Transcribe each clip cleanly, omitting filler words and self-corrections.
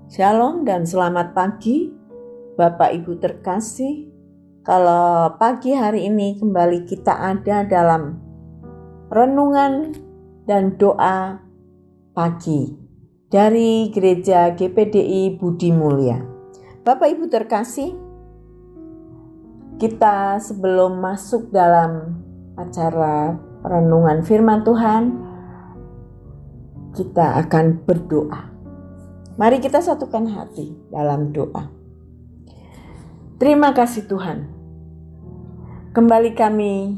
Shalom dan selamat pagi Bapak Ibu terkasih. Kalau pagi hari ini kembali kita ada dalam renungan dan doa pagi dari Gereja GPDI Budi Mulya. Bapak Ibu terkasih, kita sebelum masuk dalam acara renungan firman Tuhan, kita akan berdoa. Mari kita satukan hati dalam doa. Terima kasih Tuhan. Kembali kami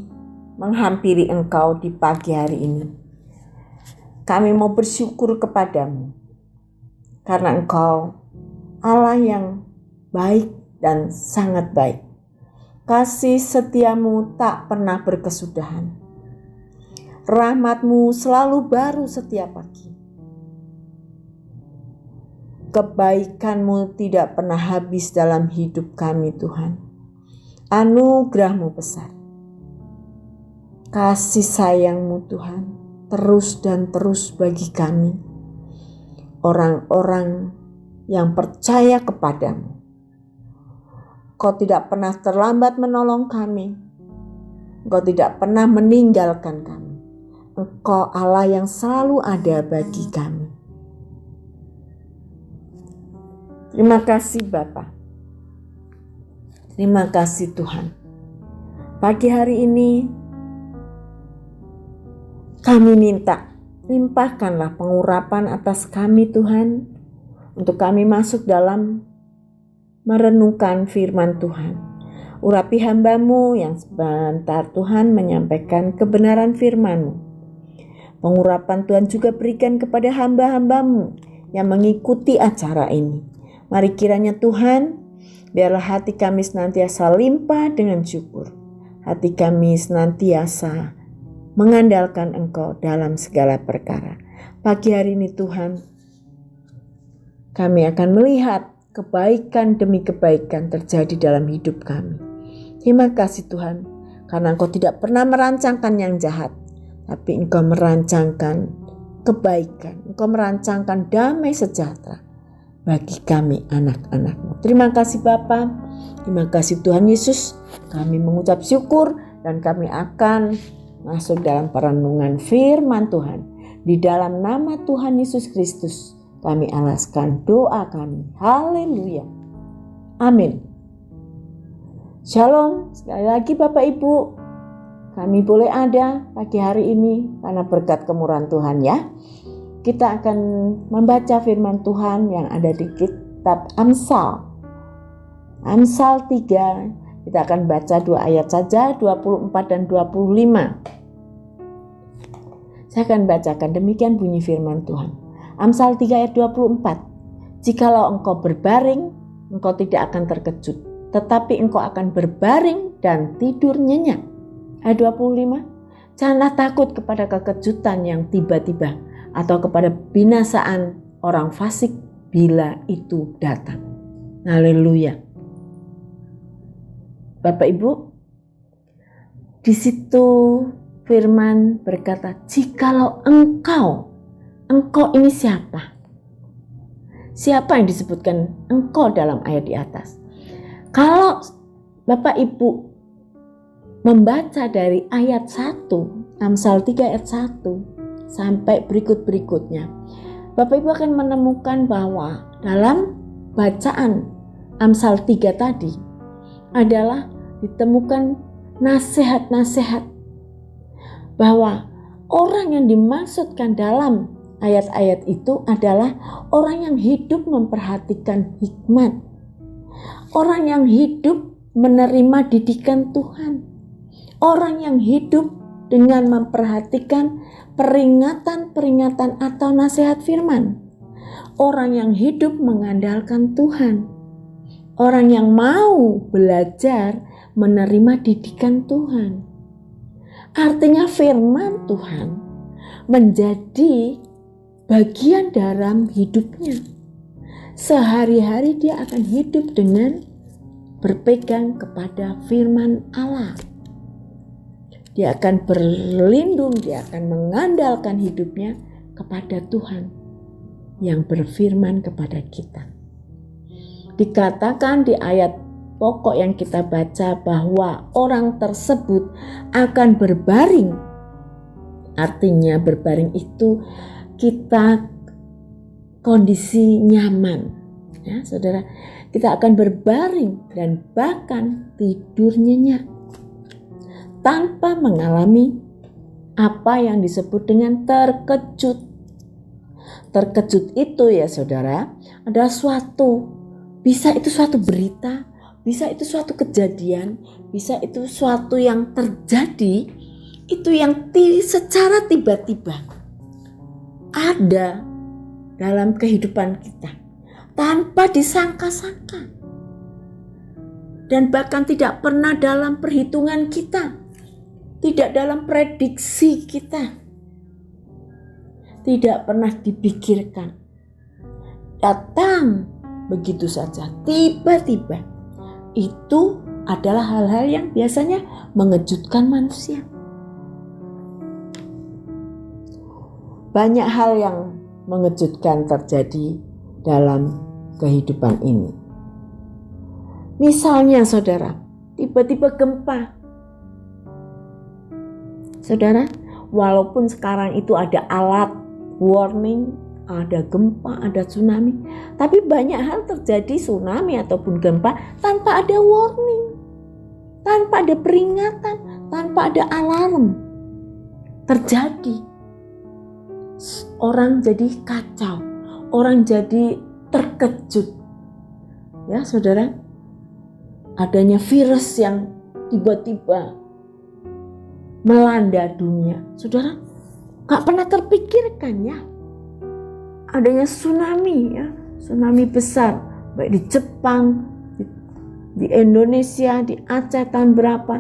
menghampiri Engkau di pagi hari ini. Kami mau bersyukur kepadamu. Karena Engkau Allah yang baik dan sangat baik. Kasih setiamu tak pernah berkesudahan. Rahmat-Mu selalu baru setiap pagi. Kebaikan-Mu tidak pernah habis dalam hidup kami Tuhan. Anugerah-Mu besar. Kasih sayang-Mu Tuhan terus dan terus bagi kami. Orang-orang yang percaya kepadamu. Kau tidak pernah terlambat menolong kami. Engkau tidak pernah meninggalkan kami. Engkau Allah yang selalu ada bagi kami. Terima kasih Bapa. Terima kasih Tuhan. Pagi hari ini kami minta limpahkanlah pengurapan atas kami Tuhan. Untuk kami masuk dalam merenungkan firman Tuhan. Urapi hamba-Mu yang sebentar Tuhan menyampaikan kebenaran firman-Mu. Pengurapan Tuhan juga berikan kepada hamba-hamba-Mu yang mengikuti acara ini. Mari kiranya Tuhan, biarlah hati kami senantiasa limpah dengan syukur. Hati kami senantiasa mengandalkan Engkau dalam segala perkara. Pagi hari ini Tuhan, kami akan melihat kebaikan demi kebaikan terjadi dalam hidup kami. Terima kasih Tuhan, karena Engkau tidak pernah merancangkan yang jahat, tapi Engkau merancangkan kebaikan. Engkau merancangkan damai sejahtera bagi kami anak-anak-Mu. Terima kasih Bapa, terima kasih Tuhan Yesus. Kami mengucap syukur dan kami akan masuk dalam perenungan firman Tuhan. Di dalam nama Tuhan Yesus Kristus kami alaskan doa kami. Haleluya. Amin. Shalom. Sekali lagi Bapak Ibu, kami boleh ada pagi hari ini karena berkat kemurahan Tuhan ya. Kita akan membaca firman Tuhan yang ada di kitab Amsal. Amsal 3, kita akan baca 2 ayat saja, 24 dan 25. Saya akan bacakan, demikian bunyi firman Tuhan. Amsal 3 ayat 24. Jikalau engkau berbaring, engkau tidak akan terkejut, tetapi engkau akan berbaring dan tidur nyenyak. Ayat 25. Janganlah takut kepada kekejutan yang tiba-tiba, atau kepada binasaan orang fasik bila itu datang. Haleluya. Bapak Ibu, di situ firman berkata, jikalau engkau ini siapa? Siapa yang disebutkan engkau dalam ayat di atas? Kalau Bapak Ibu membaca dari ayat 1, Amsal 3 ayat 1, sampai berikut-berikutnya, Bapak Ibu akan menemukan bahwa dalam bacaan Amsal 3 tadi adalah ditemukan nasihat-nasihat bahwa orang yang dimaksudkan dalam ayat-ayat itu adalah orang yang hidup memperhatikan hikmat, orang yang hidup menerima didikan Tuhan, orang yang hidup dengan memperhatikan peringatan-peringatan atau nasihat firman. Orang yang hidup mengandalkan Tuhan. Orang yang mau belajar menerima didikan Tuhan. Artinya firman Tuhan menjadi bagian dalam hidupnya. Sehari-hari dia akan hidup dengan berpegang kepada firman Allah. Dia akan berlindung, dia akan mengandalkan hidupnya kepada Tuhan yang berfirman kepada kita. dikatakan di ayat pokok yang kita baca bahwa orang tersebut akan berbaring. Artinya berbaring itu kita kondisi nyaman, ya saudara. Kita akan berbaring dan bahkan tidur nyenyak tanpa mengalami apa yang disebut dengan terkejut. Terkejut itu ya saudara adalah bisa itu suatu berita, bisa itu suatu kejadian, bisa itu suatu yang terjadi, itu yang secara tiba-tiba ada dalam kehidupan kita tanpa disangka-sangka dan bahkan tidak pernah dalam perhitungan kita, tidak dalam prediksi kita, tidak pernah dipikirkan, datang begitu saja tiba-tiba. Itu adalah hal-hal yang biasanya mengejutkan manusia. Banyak hal yang mengejutkan terjadi dalam kehidupan ini. Misalnya saudara, tiba-tiba gempa. Saudara, walaupun sekarang itu ada alat warning, ada gempa, ada tsunami, tapi banyak hal terjadi tsunami ataupun gempa tanpa ada warning, tanpa ada peringatan, tanpa ada alarm. Terjadi. Orang jadi kacau, orang jadi terkejut. Ya saudara, adanya virus yang tiba-tiba melanda dunia. Saudara, gak pernah terpikirkan ya. Adanya tsunami ya, tsunami besar. Baik di Jepang, di Indonesia, di Aceh tahun berapa,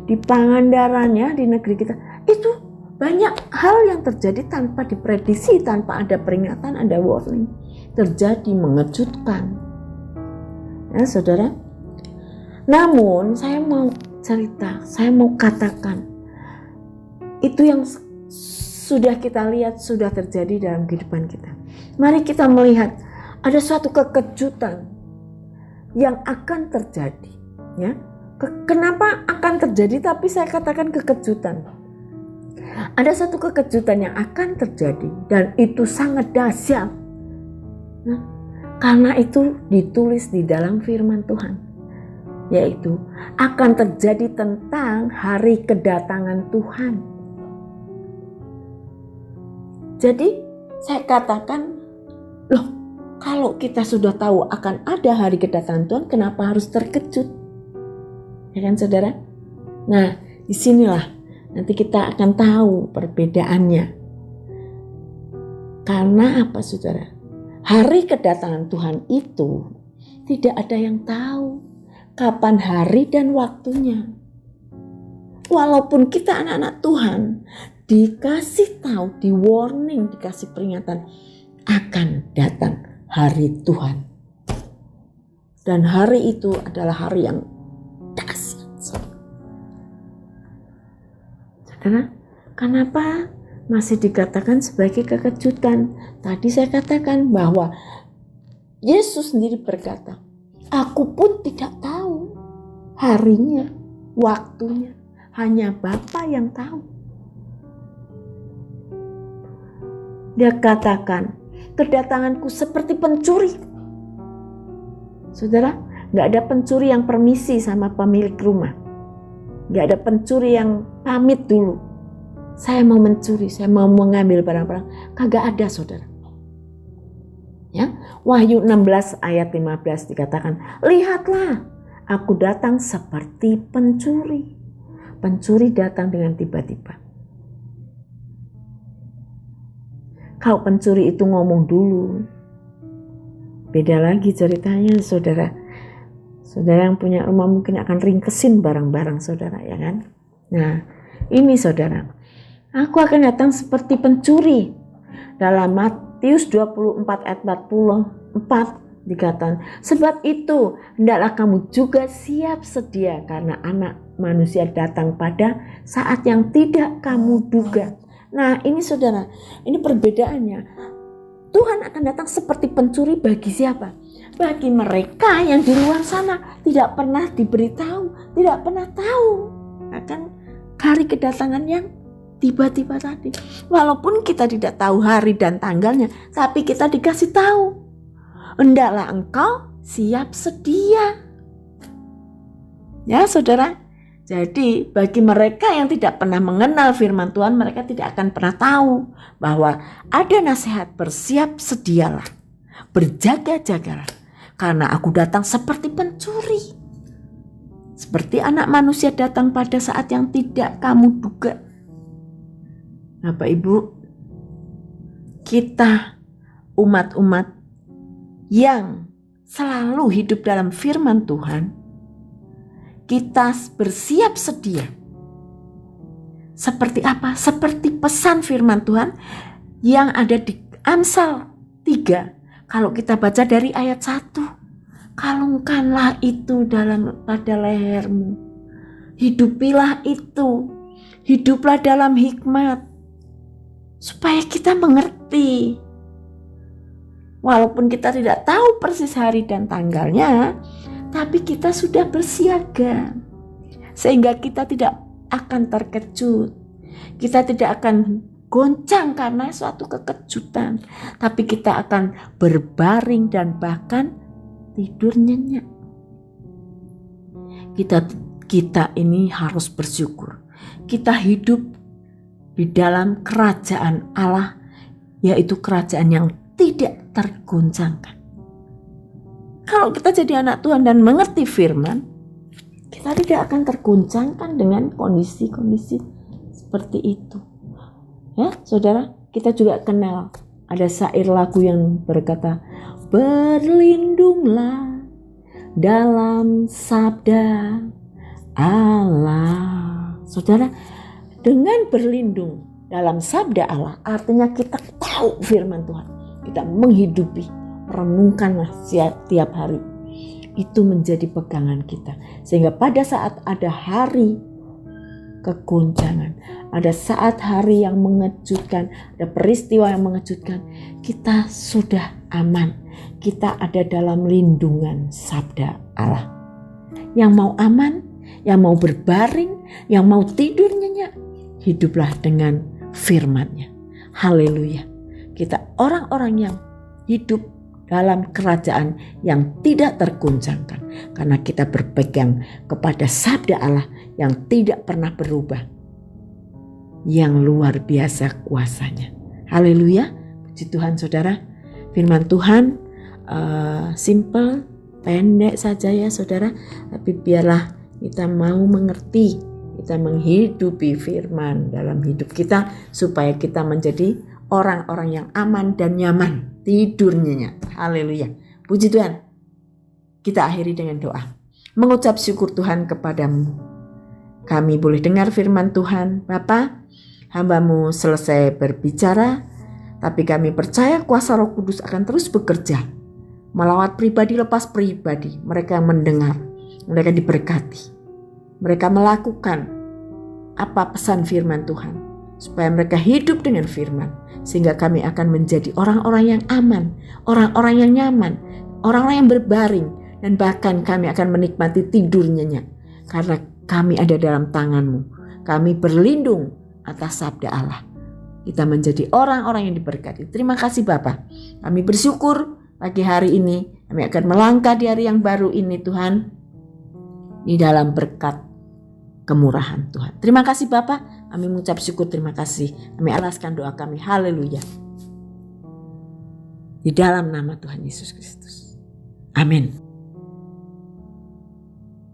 di Pangandaran ya, di negeri kita. Itu banyak hal yang terjadi tanpa diprediksi, tanpa ada peringatan, ada warning. Terjadi mengejutkan. Ya saudara. Namun saya mau cerita, saya mau katakan, itu yang sudah kita lihat, sudah terjadi dalam kehidupan kita. Mari kita melihat ada suatu kekejutan yang akan terjadi. Ya, kenapa akan terjadi? Tapi saya katakan kekejutan. Ada satu kekejutan yang akan terjadi dan itu sangat dahsyat. Nah, karena itu ditulis di dalam firman Tuhan, yaitu akan terjadi tentang hari kedatangan Tuhan. Jadi saya katakan, loh, kalau kita sudah tahu akan ada hari kedatangan Tuhan, kenapa harus terkejut? Ya kan saudara? Nah, disinilah nanti kita akan tahu perbedaannya. Karena apa saudara? Hari kedatangan Tuhan itu tidak ada yang tahu kapan hari dan waktunya. Walaupun kita anak-anak Tuhan, dikasih tahu, di warning, dikasih peringatan akan datang hari Tuhan. Dan hari itu adalah hari yang dahsyat. Saudara, kenapa masih dikatakan sebagai kekejutan? Tadi saya katakan bahwa Yesus sendiri berkata, aku pun tidak tahu harinya, waktunya, hanya Bapa yang tahu. Dia katakan, kedatanganku seperti pencuri. Saudara, gak ada pencuri yang permisi sama pemilik rumah. Gak ada pencuri yang pamit dulu. Saya mau mencuri, saya mau mengambil barang-barang. Kagak ada saudara. Ya, Wahyu 16 ayat 15 dikatakan, lihatlah, aku datang seperti pencuri. Pencuri datang dengan tiba-tiba. Kalau pencuri itu ngomong dulu, beda lagi ceritanya saudara. Saudara yang punya rumah mungkin akan ringkesin barang-barang saudara, ya kan? Nah, ini saudara, aku akan datang seperti pencuri. Dalam Matius 24 ayat 44 dikatakan, sebab itu hendaklah kamu juga siap sedia karena anak manusia datang pada saat yang tidak kamu duga. Nah ini saudara, ini perbedaannya. Tuhan akan datang seperti pencuri bagi siapa? Bagi mereka yang di luar sana tidak pernah diberitahu, tidak pernah tahu akan hari kedatangan yang tiba-tiba tadi. Walaupun kita tidak tahu hari dan tanggalnya, tapi kita dikasih tahu. Hendaklah engkau siap sedia. Ya saudara, jadi bagi mereka yang tidak pernah mengenal firman Tuhan, mereka tidak akan pernah tahu bahwa ada nasihat bersiap sedialah, berjaga-jagalah, karena aku datang seperti pencuri. Seperti anak manusia datang pada saat yang tidak kamu duga. Bapak Ibu, kita umat-umat yang selalu hidup dalam firman Tuhan, kita bersiap sedia. Seperti apa? Seperti pesan firman Tuhan yang ada di Amsal 3. Kalau kita baca dari ayat 1. Kalungkanlah itu pada lehermu. Hidupilah itu. Hiduplah dalam hikmat. Supaya kita mengerti. Walaupun kita tidak tahu persis hari dan tanggalnya, tapi kita sudah bersiaga. Sehingga kita tidak akan terkejut. Kita tidak akan goncang karena suatu kekejutan. Tapi kita akan berbaring dan bahkan tidur nyenyak. Kita ini harus bersyukur. Kita hidup di dalam kerajaan Allah, yaitu kerajaan yang tidak tergoncangkan. Kalau kita jadi anak Tuhan dan mengerti firman, kita tidak akan tergoncangkan dengan kondisi-kondisi seperti itu. Ya, saudara, kita juga kenal ada syair lagu yang berkata, berlindunglah dalam sabda Allah. Saudara, dengan berlindung dalam sabda Allah, artinya kita tahu firman Tuhan. Kita menghidupi, renungkanlah setiap hari. Itu menjadi pegangan kita. Sehingga pada saat ada hari kegoncangan, ada saat hari yang mengejutkan, ada peristiwa yang mengejutkan, kita sudah aman. Kita ada dalam lindungan sabda Allah. Yang mau aman, yang mau berbaring, yang mau tidur nyenyak, hiduplah dengan firman-Nya. Haleluya. Kita orang-orang yang hidup dalam kerajaan yang tidak tergoncangkan, karena kita berpegang kepada sabda Allah yang tidak pernah berubah, yang luar biasa kuasanya. Haleluya. Puji Tuhan saudara. Firman Tuhan simple, pendek saja ya saudara, tapi biarlah kita mau mengerti, kita menghidupi firman dalam hidup kita, supaya kita menjadi orang-orang yang aman dan nyaman tidurnya. Haleluya. Puji Tuhan. Kita akhiri dengan doa. Mengucap syukur Tuhan kepadamu. Kami boleh dengar firman Tuhan. Bapa, hamba-Mu selesai berbicara, tapi kami percaya kuasa Roh Kudus akan terus bekerja. Melawat pribadi lepas pribadi. Mereka mendengar, mereka diberkati. Mereka melakukan apa pesan firman Tuhan, supaya mereka hidup dengan firman. Sehingga kami akan menjadi orang-orang yang aman, orang-orang yang nyaman, orang-orang yang berbaring, dan bahkan kami akan menikmati tidur nyenyak, karena kami ada dalam tangan-Mu. Kami berlindung atas sabda Allah. Kita menjadi orang-orang yang diberkati. Terima kasih Bapa. Kami bersyukur pagi hari ini. Kami akan melangkah di hari yang baru ini Tuhan, di dalam berkat kemurahan Tuhan. Terima kasih Bapa. Kami mengucap syukur, terima kasih. Kami alaskan doa kami. Haleluya. Di dalam nama Tuhan Yesus Kristus. Amin.